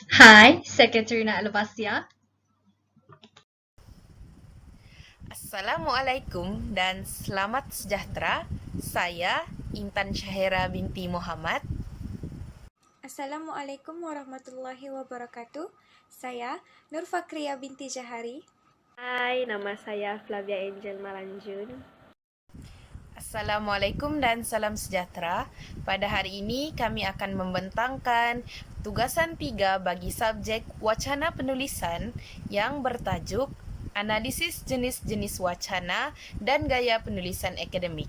Hai, saya Katrina Albasia. Assalamualaikum dan selamat sejahtera. Saya Intan Syahera binti Muhammad. Assalamualaikum warahmatullahi wabarakatuh. Saya Nur Fakria binti Jahari. Hai, nama saya Flavia Angel Malanjun. Assalamualaikum dan salam sejahtera. Pada hari ini kami akan membentangkan tugasan 3 bagi subjek wacana penulisan yang bertajuk Analisis Jenis-Jenis Wacana dan Gaya Penulisan Akademik.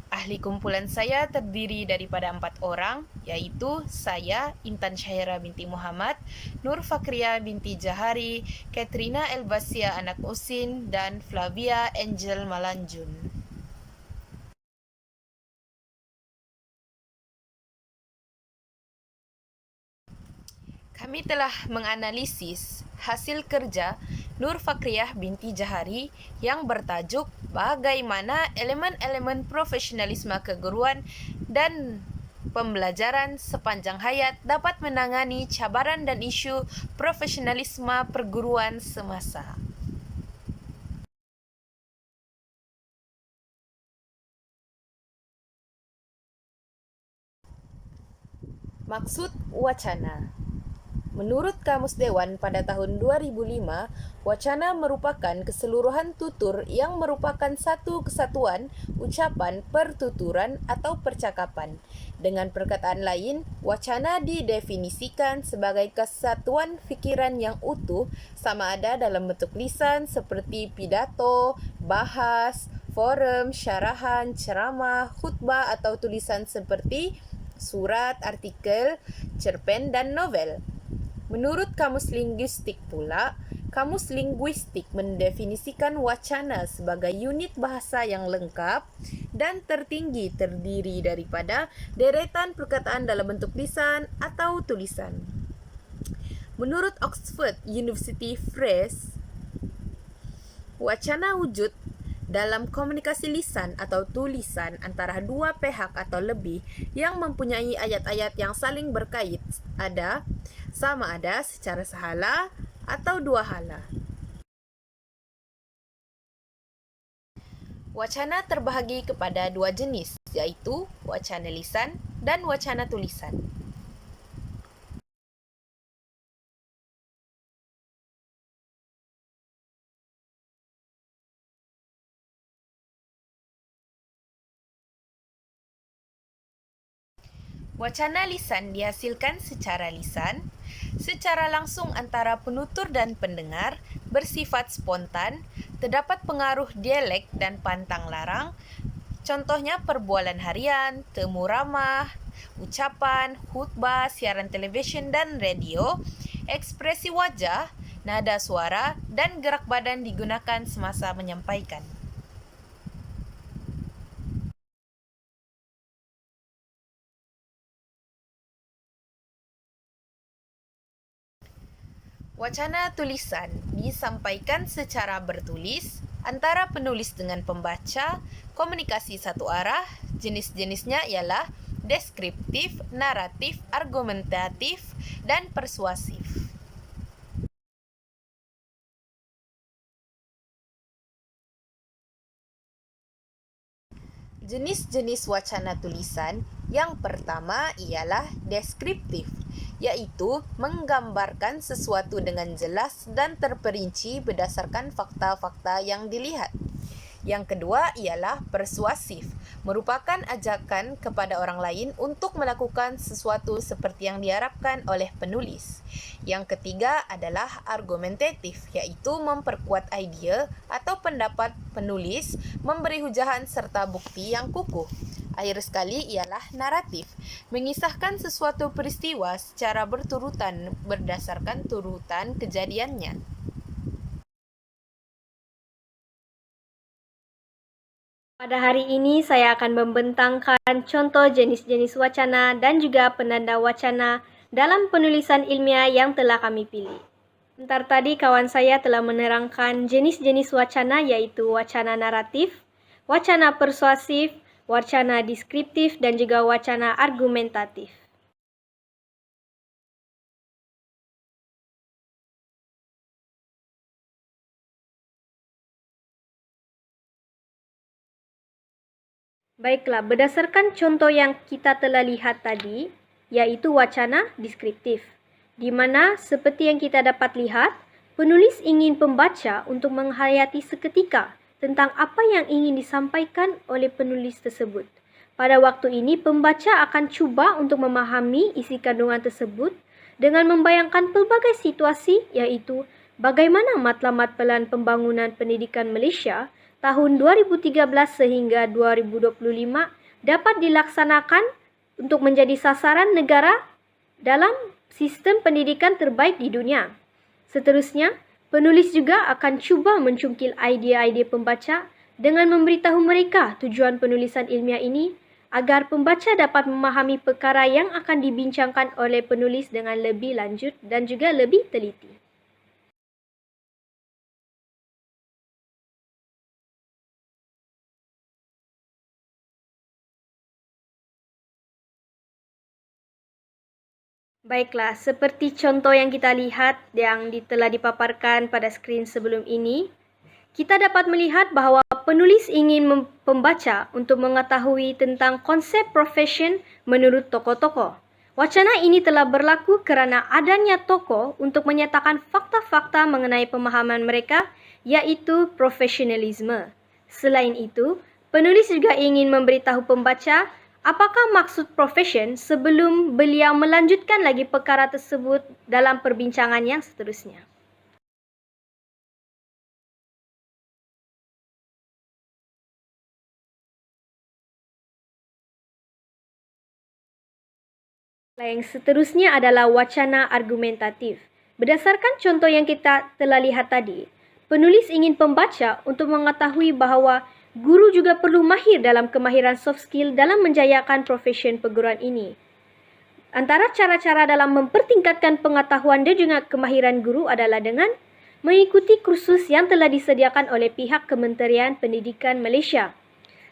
Ahli kumpulan saya terdiri daripada 4 orang, yaitu saya, Intan Syahera binti Muhammad, Nur Fakria binti Jahari, Katrina Elbasia anak Usin, dan Flavia Angel Malanjun. Kami telah menganalisis hasil kerja Nur Fakriyah binti Jahari yang bertajuk Bagaimana Elemen-Elemen Profesionalisme Keguruan dan Pembelajaran Sepanjang Hayat dapat menangani cabaran dan isu profesionalisme perguruan semasa. Maksud wacana. Menurut Kamus Dewan pada tahun 2005, wacana merupakan keseluruhan tutur yang merupakan satu kesatuan ucapan, pertuturan, atau percakapan. Dengan perkataan lain, wacana didefinisikan sebagai kesatuan fikiran yang utuh sama ada dalam bentuk lisan seperti pidato, bahas, forum, syarahan, ceramah, khutbah atau tulisan seperti surat, artikel, cerpen, dan novel. Menurut Kamus Linguistik pula, Kamus Linguistik mendefinisikan wacana sebagai unit bahasa yang lengkap dan tertinggi terdiri daripada deretan perkataan dalam bentuk lisan atau tulisan. Menurut Oxford University Press, wacana wujud dalam komunikasi lisan atau tulisan antara dua pihak atau lebih yang mempunyai ayat-ayat yang saling berkait sama ada secara sehala atau dua hala. Wacana terbahagi kepada dua jenis, yaitu wacana lisan dan wacana tulisan. Wacana lisan dihasilkan secara lisan, secara langsung antara penutur dan pendengar, bersifat spontan, terdapat pengaruh dialek dan pantang larang, contohnya perbualan harian, temu ramah, ucapan, khutbah, siaran televisyen dan radio, ekspresi wajah, nada suara, dan gerak badan digunakan semasa menyampaikan. Wacana tulisan disampaikan secara bertulis antara penulis dengan pembaca, komunikasi satu arah, jenis-jenisnya ialah deskriptif, naratif, argumentatif, dan persuasif. Jenis-jenis wacana tulisan yang pertama ialah deskriptif, yaitu menggambarkan sesuatu dengan jelas dan terperinci berdasarkan fakta-fakta yang dilihat. Yang kedua ialah persuasif, merupakan ajakan kepada orang lain untuk melakukan sesuatu seperti yang diharapkan oleh penulis. Yang ketiga adalah argumentatif, yaitu memperkuat idea atau pendapat penulis, memberi hujahan serta bukti yang kukuh. Akhir sekali ialah naratif, mengisahkan sesuatu peristiwa secara berturutan berdasarkan turutan kejadiannya. Pada hari ini saya akan membentangkan contoh jenis-jenis wacana dan juga penanda wacana dalam penulisan ilmiah yang telah kami pilih. Bentar tadi kawan saya telah menerangkan jenis-jenis wacana yaitu wacana naratif, wacana persuasif, wacana deskriptif, dan juga wacana argumentatif. Baiklah, berdasarkan contoh yang kita telah lihat tadi, yaitu wacana deskriptif, di mana seperti yang kita dapat lihat, penulis ingin pembaca untuk menghayati seketika tentang apa yang ingin disampaikan oleh penulis tersebut. Pada waktu ini, pembaca akan cuba untuk memahami isi kandungan tersebut dengan membayangkan pelbagai situasi, iaitu bagaimana matlamat Pelan Pembangunan Pendidikan Malaysia tahun 2013 sehingga 2025 dapat dilaksanakan untuk menjadi sasaran negara dalam sistem pendidikan terbaik di dunia. Seterusnya, penulis juga akan cuba mencungkil idea-idea pembaca dengan memberitahu mereka tujuan penulisan ilmiah ini agar pembaca dapat memahami perkara yang akan dibincangkan oleh penulis dengan lebih lanjut dan juga lebih teliti. Baiklah, seperti contoh yang kita lihat yang telah dipaparkan pada skrin sebelum ini, kita dapat melihat bahawa penulis ingin pembaca untuk mengetahui tentang konsep profession menurut tokoh-tokoh. Wacana ini telah berlaku kerana adanya tokoh untuk menyatakan fakta-fakta mengenai pemahaman mereka, iaitu profesionalisme. Selain itu, penulis juga ingin memberitahu pembaca apakah maksud profession sebelum beliau melanjutkan lagi perkara tersebut dalam perbincangan yang seterusnya. Yang seterusnya adalah wacana argumentatif. Berdasarkan contoh yang kita telah lihat tadi, penulis ingin pembaca untuk mengetahui bahawa guru juga perlu mahir dalam kemahiran soft skill dalam menjayakan profesion perguruan ini. Antara cara-cara dalam mempertingkatkan pengetahuan dan juga kemahiran guru adalah dengan mengikuti kursus yang telah disediakan oleh pihak Kementerian Pendidikan Malaysia.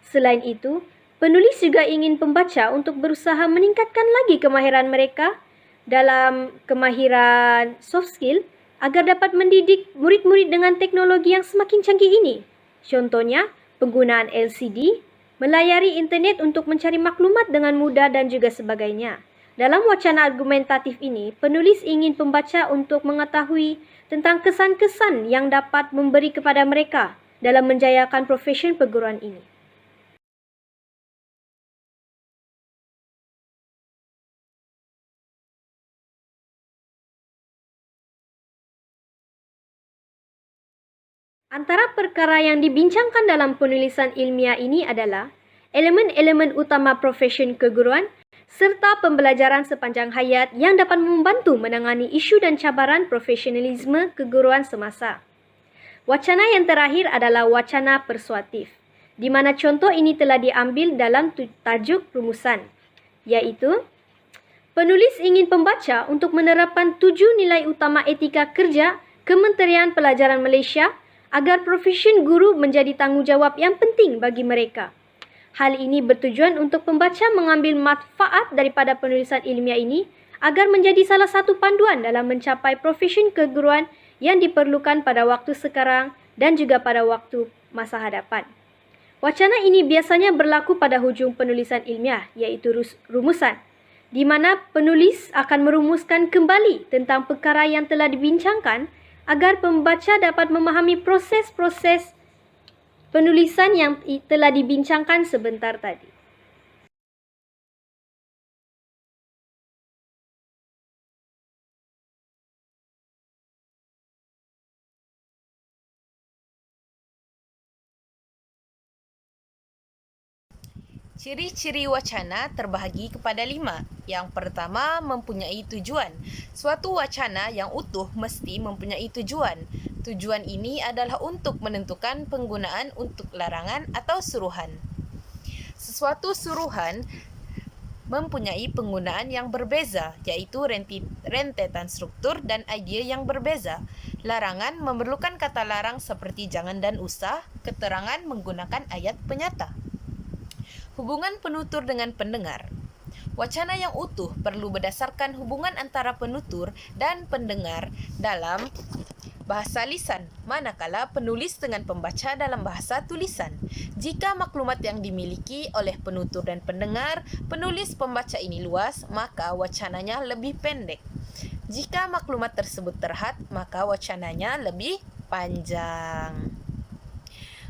Selain itu, penulis juga ingin pembaca untuk berusaha meningkatkan lagi kemahiran mereka dalam kemahiran soft skill agar dapat mendidik murid-murid dengan teknologi yang semakin canggih ini. Contohnya, penggunaan LCD, melayari internet untuk mencari maklumat dengan mudah dan juga sebagainya. Dalam wacana argumentatif ini, penulis ingin pembaca untuk mengetahui tentang kesan-kesan yang dapat memberi kepada mereka dalam menjayakan profesion perguruan ini. Antara perkara yang dibincangkan dalam penulisan ilmiah ini adalah elemen-elemen utama profesion keguruan serta pembelajaran sepanjang hayat yang dapat membantu menangani isu dan cabaran profesionalisme keguruan semasa. Wacana yang terakhir adalah wacana persuatif, di mana contoh ini telah diambil dalam tajuk rumusan, iaitu penulis ingin pembaca untuk menerapkan 7 nilai utama etika kerja Kementerian Pelajaran Malaysia agar profesion guru menjadi tanggungjawab yang penting bagi mereka. Hal ini bertujuan untuk pembaca mengambil manfaat daripada penulisan ilmiah ini agar menjadi salah satu panduan dalam mencapai profesion keguruan yang diperlukan pada waktu sekarang dan juga pada waktu masa hadapan. Wacana ini biasanya berlaku pada hujung penulisan ilmiah, iaitu rumusan, di mana penulis akan merumuskan kembali tentang perkara yang telah dibincangkan agar pembaca dapat memahami proses-proses penulisan yang telah dibincangkan sebentar tadi. Ciri-ciri wacana terbahagi kepada 5. Yang pertama, mempunyai tujuan. Suatu wacana yang utuh mesti mempunyai tujuan. Tujuan ini adalah untuk menentukan penggunaan untuk larangan atau suruhan. Sesuatu suruhan mempunyai penggunaan yang berbeza, iaitu rentetan struktur dan idea yang berbeza. Larangan memerlukan kata larang seperti jangan dan usah, keterangan menggunakan ayat penyata. Hubungan penutur dengan pendengar. Wacana yang utuh perlu berdasarkan hubungan antara penutur dan pendengar dalam bahasa lisan, manakala penulis dengan pembaca dalam bahasa tulisan. Jika maklumat yang dimiliki oleh penutur dan pendengar, penulis pembaca ini luas, maka wacananya lebih pendek. Jika maklumat tersebut terhad, maka wacananya lebih panjang.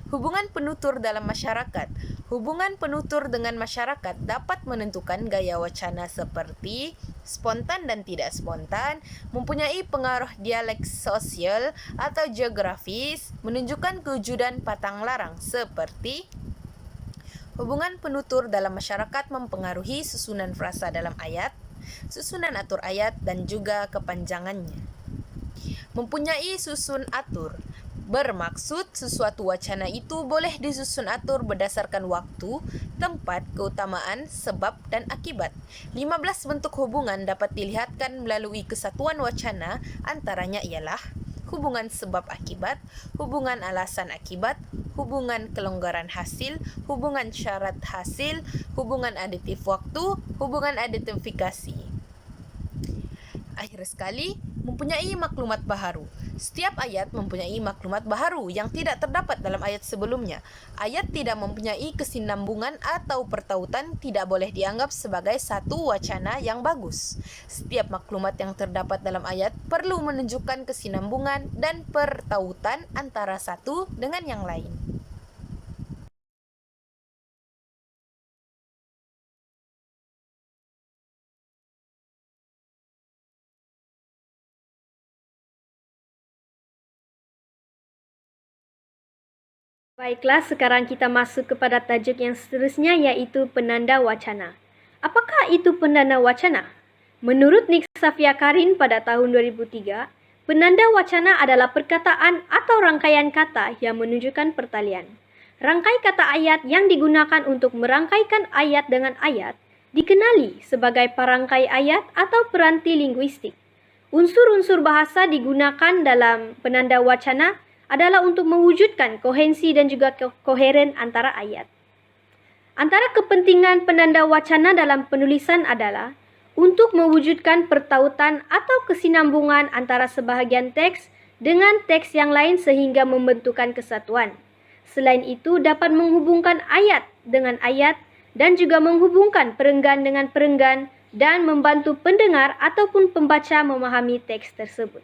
Hubungan penutur dalam masyarakat. Hubungan penutur dengan masyarakat dapat menentukan gaya wacana seperti spontan dan tidak spontan, mempunyai pengaruh dialek sosial atau geografis, menunjukkan kewujudan patang larang seperti hubungan penutur dalam masyarakat mempengaruhi susunan frasa dalam ayat, susunan atur ayat, dan juga kepanjangannya. Mempunyai susun atur bermaksud sesuatu wacana itu boleh disusun atur berdasarkan waktu, tempat, keutamaan, sebab, dan akibat. 15 bentuk hubungan dapat dilihatkan melalui kesatuan wacana, antaranya ialah hubungan sebab akibat, hubungan alasan akibat, hubungan kelonggaran hasil, hubungan syarat hasil, hubungan aditif waktu, hubungan aditifikasi. Akhir sekali, mempunyai maklumat baharu. Setiap ayat mempunyai maklumat baharu yang tidak terdapat dalam ayat sebelumnya. Ayat tidak mempunyai kesinambungan atau pertautan tidak boleh dianggap sebagai satu wacana yang bagus. Setiap maklumat yang terdapat dalam ayat perlu menunjukkan kesinambungan dan pertautan antara satu dengan yang lain. Baiklah, sekarang kita masuk kepada tajuk yang seterusnya, yaitu penanda wacana. Apakah itu penanda wacana? Menurut Nik Safia Karin pada tahun 2003, penanda wacana adalah perkataan atau rangkaian kata yang menunjukkan pertalian. Rangkai kata ayat yang digunakan untuk merangkaikan ayat dengan ayat dikenali sebagai perangkai ayat atau peranti linguistik. Unsur-unsur bahasa digunakan dalam penanda wacana adalah untuk mewujudkan kohensi dan juga koheren antara ayat. Antara kepentingan penanda wacana dalam penulisan adalah untuk mewujudkan pertautan atau kesinambungan antara sebahagian teks dengan teks yang lain sehingga membentukkan kesatuan. Selain itu, dapat menghubungkan ayat dengan ayat dan juga menghubungkan perenggan dengan perenggan dan membantu pendengar ataupun pembaca memahami teks tersebut.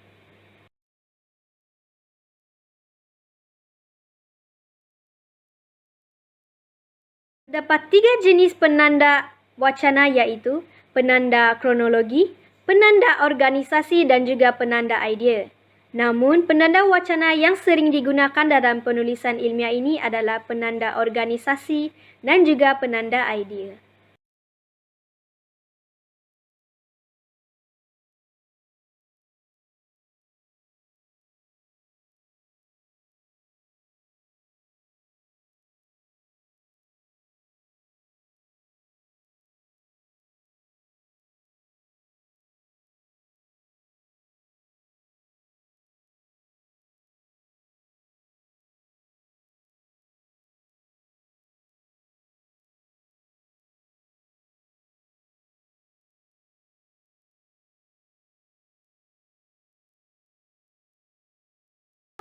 Terdapat 3 jenis penanda wacana, yaitu penanda kronologi, penanda organisasi, dan juga penanda idea. Namun, penanda wacana yang sering digunakan dalam penulisan ilmiah ini adalah penanda organisasi dan juga penanda idea.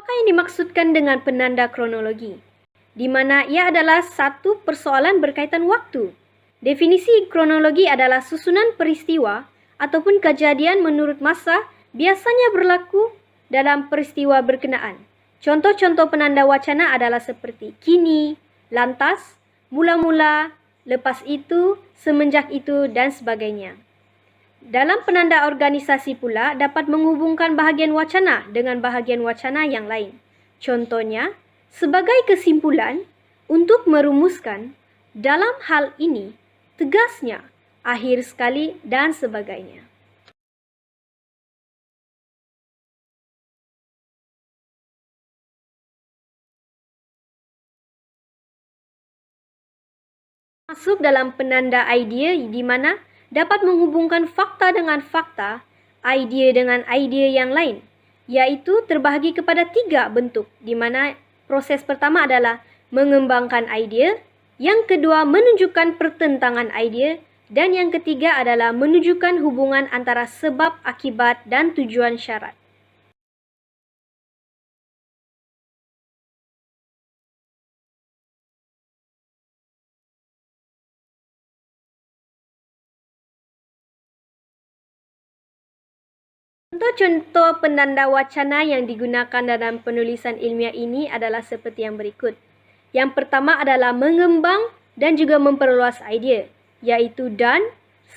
Apa yang dimaksudkan dengan penanda kronologi? Di mana ia adalah satu persoalan berkaitan waktu. Definisi kronologi adalah susunan peristiwa ataupun kejadian menurut masa biasanya berlaku dalam peristiwa berkenaan. Contoh-contoh penanda wacana adalah seperti kini, lantas, mula-mula, lepas itu, semenjak itu, dan sebagainya. Dalam penanda organisasi pula dapat menghubungkan bahagian wacana dengan bahagian wacana yang lain. Contohnya, sebagai kesimpulan, untuk merumuskan, dalam hal ini, tegasnya, akhir sekali, dan sebagainya. Masuk dalam penanda idea di mana dapat menghubungkan fakta dengan fakta, idea dengan idea yang lain, yaitu terbahagi kepada 3 bentuk, di mana proses pertama adalah mengembangkan idea, yang kedua menunjukkan pertentangan idea, dan yang ketiga adalah menunjukkan hubungan antara sebab, akibat, dan tujuan syarat. Contoh-contoh penanda wacana yang digunakan dalam penulisan ilmiah ini adalah seperti yang berikut. Yang pertama adalah mengembang dan juga memperluas idea, yaitu dan,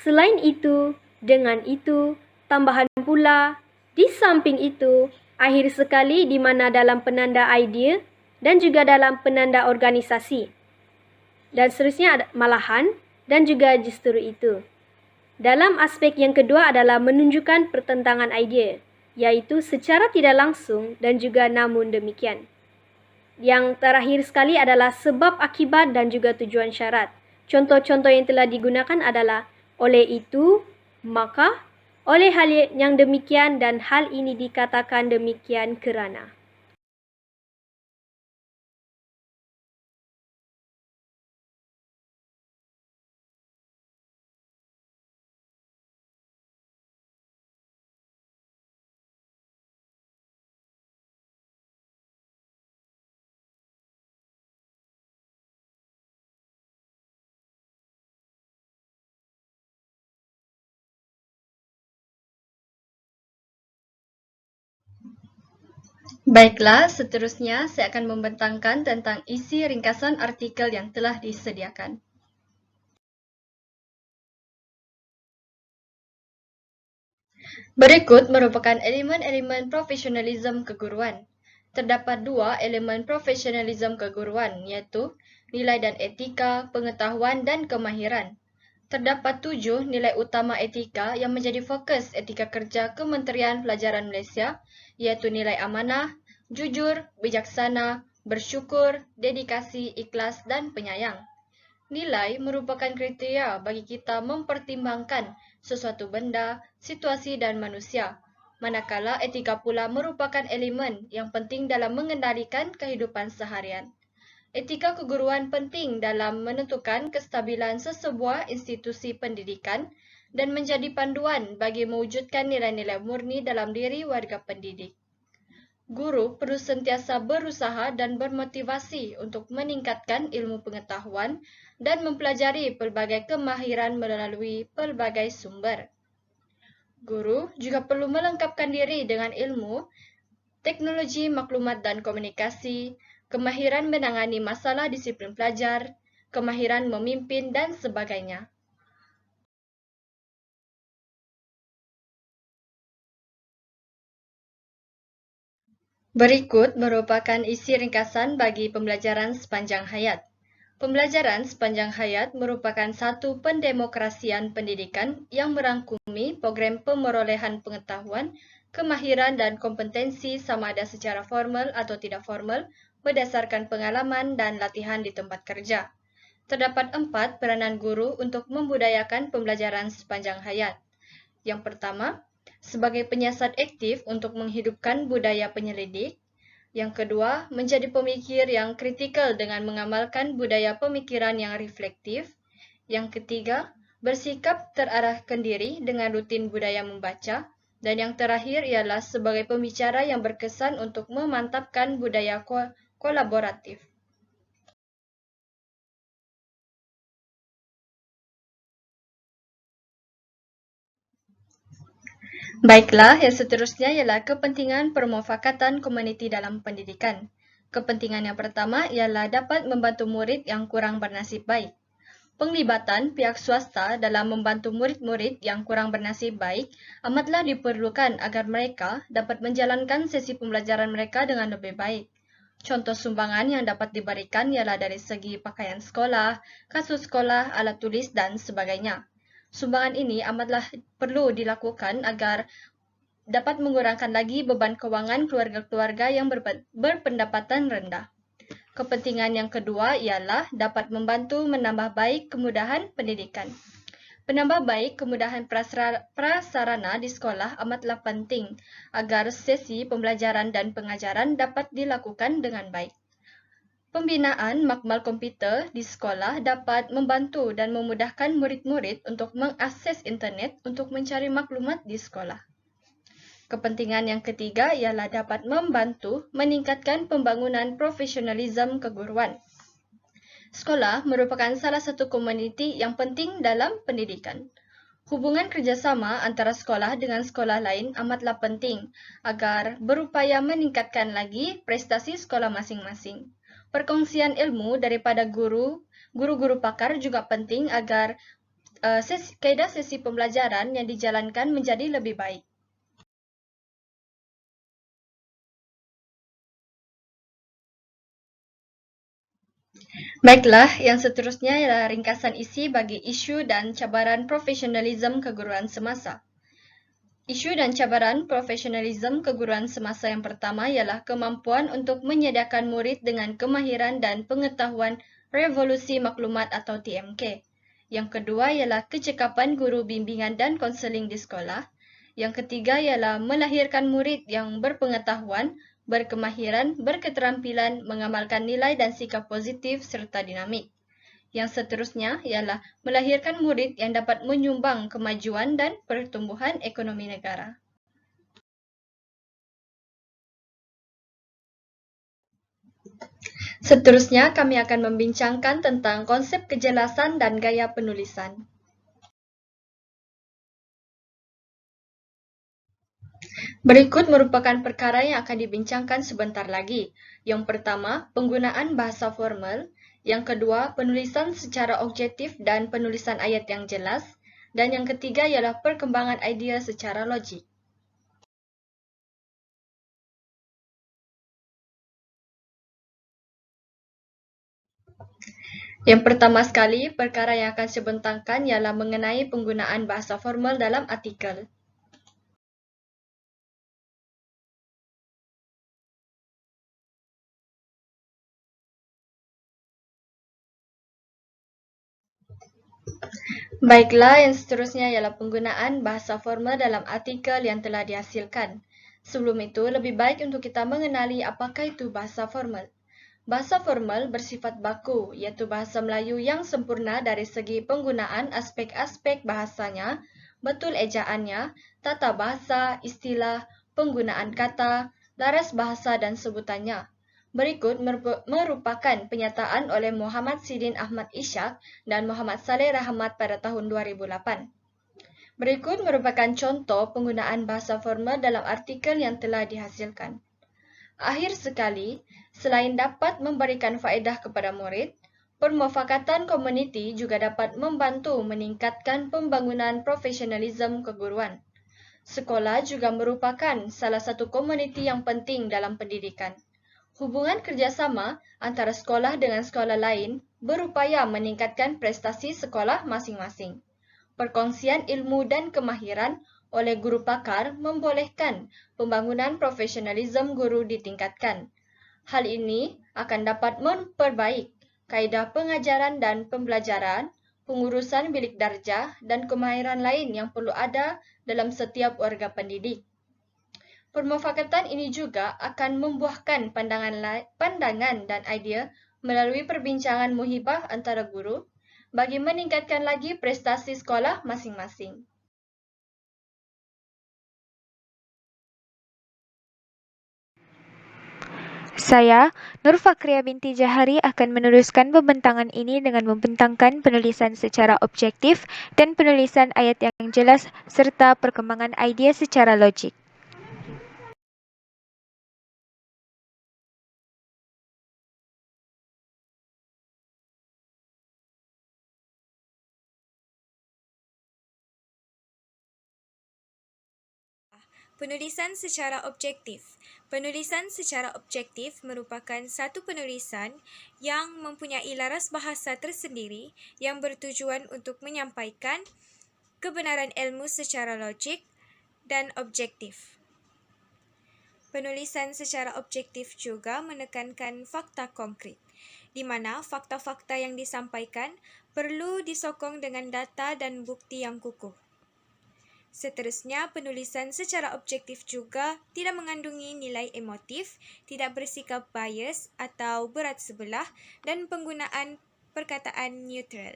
selain itu, dengan itu, tambahan pula, di samping itu, akhir sekali di mana dalam penanda idea dan juga dalam penanda organisasi. Dan seterusnya malahan dan juga justru itu. Dalam aspek yang kedua adalah menunjukkan pertentangan idea, yaitu secara tidak langsung dan juga namun demikian. Yang terakhir sekali adalah sebab akibat dan juga tujuan syarat. Contoh-contoh yang telah digunakan adalah oleh itu, maka, oleh hal yang demikian dan hal ini dikatakan demikian kerana. Baiklah, seterusnya saya akan membentangkan tentang isi ringkasan artikel yang telah disediakan. Berikut merupakan elemen-elemen profesionalisme keguruan. Terdapat 2 elemen profesionalisme keguruan, yaitu nilai dan etika, pengetahuan dan kemahiran. Terdapat 7 nilai utama etika yang menjadi fokus etika kerja Kementerian Pelajaran Malaysia, yaitu nilai amanah, jujur, bijaksana, bersyukur, dedikasi, ikhlas dan penyayang. Nilai merupakan kriteria bagi kita mempertimbangkan sesuatu benda, situasi dan manusia. Manakala etika pula merupakan elemen yang penting dalam mengendalikan kehidupan seharian. Etika keguruan penting dalam menentukan kestabilan sesebuah institusi pendidikan dan menjadi panduan bagi mewujudkan nilai-nilai murni dalam diri warga pendidik. Guru perlu sentiasa berusaha dan bermotivasi untuk meningkatkan ilmu pengetahuan dan mempelajari pelbagai kemahiran melalui pelbagai sumber. Guru juga perlu melengkapkan diri dengan ilmu, teknologi maklumat dan komunikasi, kemahiran menangani masalah disiplin pelajar, kemahiran memimpin dan sebagainya. Berikut merupakan isi ringkasan bagi pembelajaran sepanjang hayat. Pembelajaran sepanjang hayat merupakan satu pendemokrasian pendidikan yang merangkumi program pemerolehan pengetahuan, kemahiran dan kompetensi sama ada secara formal atau tidak formal berdasarkan pengalaman dan latihan di tempat kerja. Terdapat 4 peranan guru untuk membudayakan pembelajaran sepanjang hayat. Yang pertama, sebagai penyiasat aktif untuk menghidupkan budaya penyelidik. Yang kedua, menjadi pemikir yang kritikal dengan mengamalkan budaya pemikiran yang reflektif. Yang ketiga, bersikap terarahkan diri dengan rutin budaya membaca. Dan yang terakhir ialah sebagai pembicara yang berkesan untuk memantapkan budaya kolaboratif. Baiklah, yang seterusnya ialah kepentingan permufakatan komuniti dalam pendidikan. Kepentingan yang pertama ialah dapat membantu murid yang kurang bernasib baik. Penglibatan pihak swasta dalam membantu murid-murid yang kurang bernasib baik amatlah diperlukan agar mereka dapat menjalankan sesi pembelajaran mereka dengan lebih baik. Contoh sumbangan yang dapat diberikan ialah dari segi pakaian sekolah, kasut sekolah, alat tulis dan sebagainya. Sumbangan ini amatlah perlu dilakukan agar dapat mengurangkan lagi beban kewangan keluarga-keluarga yang berpendapatan rendah. Kepentingan yang kedua ialah dapat membantu menambah baik kemudahan pendidikan. Penambah baik kemudahan prasarana di sekolah amatlah penting agar sesi pembelajaran dan pengajaran dapat dilakukan dengan baik. Pembinaan makmal komputer di sekolah dapat membantu dan memudahkan murid-murid untuk mengakses internet untuk mencari maklumat di sekolah. Kepentingan yang ketiga ialah dapat membantu meningkatkan pembangunan profesionalisme keguruan. Sekolah merupakan salah satu komuniti yang penting dalam pendidikan. Hubungan kerjasama antara sekolah dengan sekolah lain amatlah penting agar berupaya meningkatkan lagi prestasi sekolah masing-masing. Perkongsian ilmu daripada guru-guru pakar juga penting agar kaedah sesi pembelajaran yang dijalankan menjadi lebih baik. Baiklah, yang seterusnya ialah ringkasan isi bagi isu dan cabaran profesionalisme keguruan semasa. Isu dan cabaran profesionalisme keguruan semasa yang pertama ialah kemampuan untuk menyediakan murid dengan kemahiran dan pengetahuan revolusi maklumat atau TMK. Yang kedua ialah kecekapan guru bimbingan dan konseling di sekolah. Yang ketiga ialah melahirkan murid yang berpengetahuan, berkemahiran, berketerampilan, mengamalkan nilai dan sikap positif serta dinamik. Yang seterusnya ialah melahirkan murid yang dapat menyumbang kemajuan dan pertumbuhan ekonomi negara. Seterusnya, kami akan membincangkan tentang konsep kejelasan dan gaya penulisan. Berikut merupakan perkara yang akan dibincangkan sebentar lagi. Yang pertama, penggunaan bahasa formal. Yang kedua, penulisan secara objektif dan penulisan ayat yang jelas. Dan yang ketiga ialah perkembangan idea secara logik. Yang pertama sekali, perkara yang akan saya bentangkan ialah mengenai penggunaan bahasa formal dalam artikel. Baiklah, yang seterusnya ialah penggunaan bahasa formal dalam artikel yang telah dihasilkan. Sebelum itu, lebih baik untuk kita mengenali apakah itu bahasa formal. Bahasa formal bersifat baku, iaitu bahasa Melayu yang sempurna dari segi penggunaan aspek-aspek bahasanya, betul ejaannya, tata bahasa, istilah, penggunaan kata, laras bahasa dan sebutannya. Berikut merupakan penyataan oleh Muhammad Sidin Ahmad Ishak dan Muhammad Saleh Rahmat pada tahun 2008. Berikut merupakan contoh penggunaan bahasa formal dalam artikel yang telah dihasilkan. Akhir sekali, selain dapat memberikan faedah kepada murid, permufakatan komuniti juga dapat membantu meningkatkan pembangunan profesionalisme keguruan. Sekolah juga merupakan salah satu komuniti yang penting dalam pendidikan. Hubungan kerjasama antara sekolah dengan sekolah lain berupaya meningkatkan prestasi sekolah masing-masing. Perkongsian ilmu dan kemahiran oleh guru pakar membolehkan pembangunan profesionalisme guru ditingkatkan. Hal ini akan dapat memperbaik kaedah pengajaran dan pembelajaran, pengurusan bilik darjah dan kemahiran lain yang perlu ada dalam setiap warga pendidik. Permufakatan ini juga akan membuahkan pandangan dan idea melalui perbincangan muhibah antara guru bagi meningkatkan lagi prestasi sekolah masing-masing. Saya, Nur Fakria binti Jahari akan meneruskan pembentangan ini dengan membentangkan penulisan secara objektif dan penulisan ayat yang jelas serta perkembangan idea secara logik. Penulisan secara objektif. Penulisan secara objektif merupakan satu penulisan yang mempunyai laras bahasa tersendiri yang bertujuan untuk menyampaikan kebenaran ilmu secara logik dan objektif. Penulisan secara objektif juga menekankan fakta konkret, di mana fakta-fakta yang disampaikan perlu disokong dengan data dan bukti yang kukuh. Seterusnya, penulisan secara objektif juga tidak mengandungi nilai emotif, tidak bersikap bias atau berat sebelah, dan penggunaan perkataan neutral.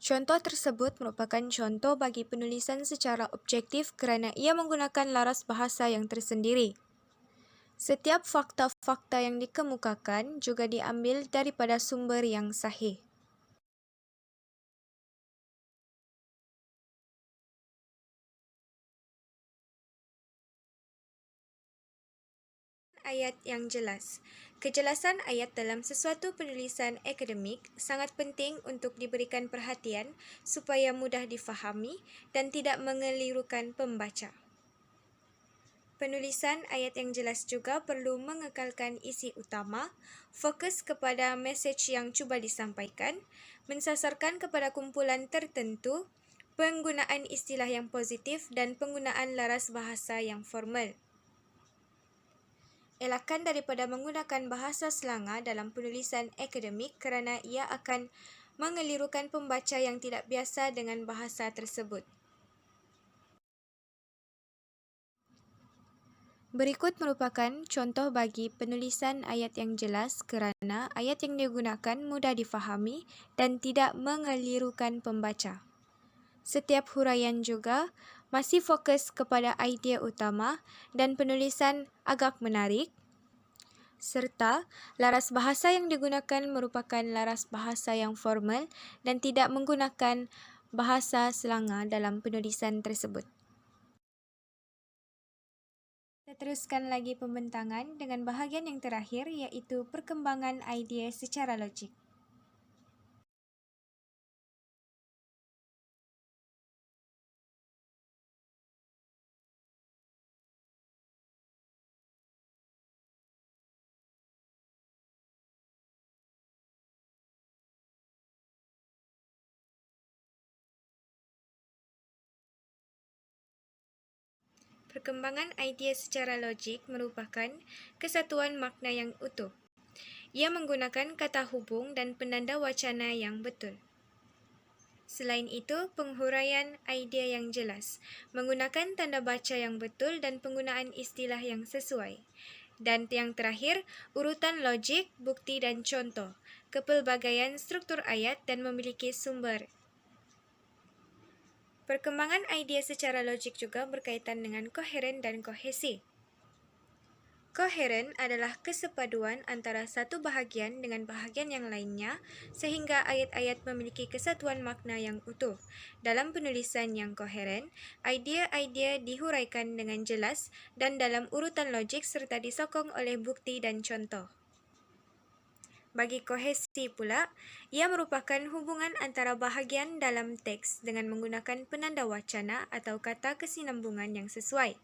Contoh tersebut merupakan contoh bagi penulisan secara objektif kerana ia menggunakan laras bahasa yang tersendiri. Setiap fakta-fakta yang dikemukakan juga diambil daripada sumber yang sahih. Ayat yang jelas. Kejelasan ayat dalam sesuatu penulisan akademik sangat penting untuk diberikan perhatian supaya mudah difahami dan tidak mengelirukan pembaca. Penulisan ayat yang jelas juga perlu mengekalkan isi utama, fokus kepada mesej yang cuba disampaikan, mensasarkan kepada kumpulan tertentu, penggunaan istilah yang positif dan penggunaan laras bahasa yang formal. Elakkan daripada menggunakan bahasa selanga dalam penulisan akademik kerana ia akan mengelirukan pembaca yang tidak biasa dengan bahasa tersebut. Berikut merupakan contoh bagi penulisan ayat yang jelas kerana ayat yang digunakan mudah difahami dan tidak mengelirukan pembaca. Setiap huraian juga masih fokus kepada idea utama dan penulisan agak menarik, serta laras bahasa yang digunakan merupakan laras bahasa yang formal dan tidak menggunakan bahasa selanga dalam penulisan tersebut. Kita teruskan lagi pembentangan dengan bahagian yang terakhir iaitu perkembangan idea secara logik. Perkembangan idea secara logik merupakan kesatuan makna yang utuh. Ia menggunakan kata hubung dan penanda wacana yang betul. Selain itu, penghuraian idea yang jelas, menggunakan tanda baca yang betul dan penggunaan istilah yang sesuai. Dan yang terakhir, urutan logik, bukti dan contoh, kepelbagaian struktur ayat dan memiliki sumber. Perkembangan idea secara logik juga berkaitan dengan koheren dan kohesi. Koheren adalah kesepaduan antara satu bahagian dengan bahagian yang lainnya sehingga ayat-ayat memiliki kesatuan makna yang utuh. Dalam penulisan yang koheren, idea-idea dihuraikan dengan jelas dan dalam urutan logik serta disokong oleh bukti dan contoh. Bagi kohesi pula, ia merupakan hubungan antara bahagian dalam teks dengan menggunakan penanda wacana atau kata kesinambungan yang sesuai.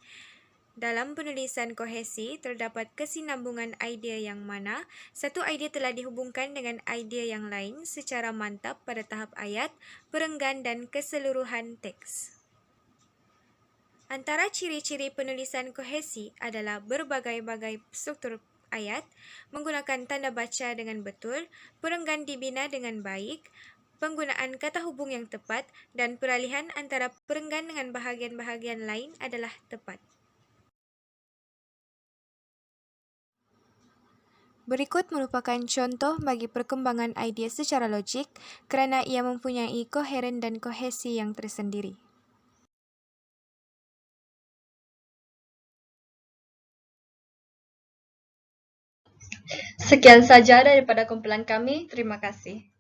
Dalam penulisan kohesi, terdapat kesinambungan idea yang mana satu idea telah dihubungkan dengan idea yang lain secara mantap pada tahap ayat, perenggan dan keseluruhan teks. Antara ciri-ciri penulisan kohesi adalah berbagai-bagai struktur ayat, menggunakan tanda baca dengan betul, perenggan dibina dengan baik, penggunaan kata hubung yang tepat, dan peralihan antara perenggan dengan bahagian-bahagian lain adalah tepat. Berikut merupakan contoh bagi perkembangan idea secara logik kerana ia mempunyai koheren dan kohesi yang tersendiri. Sekian saja daripada kumpulan kami. Terima kasih.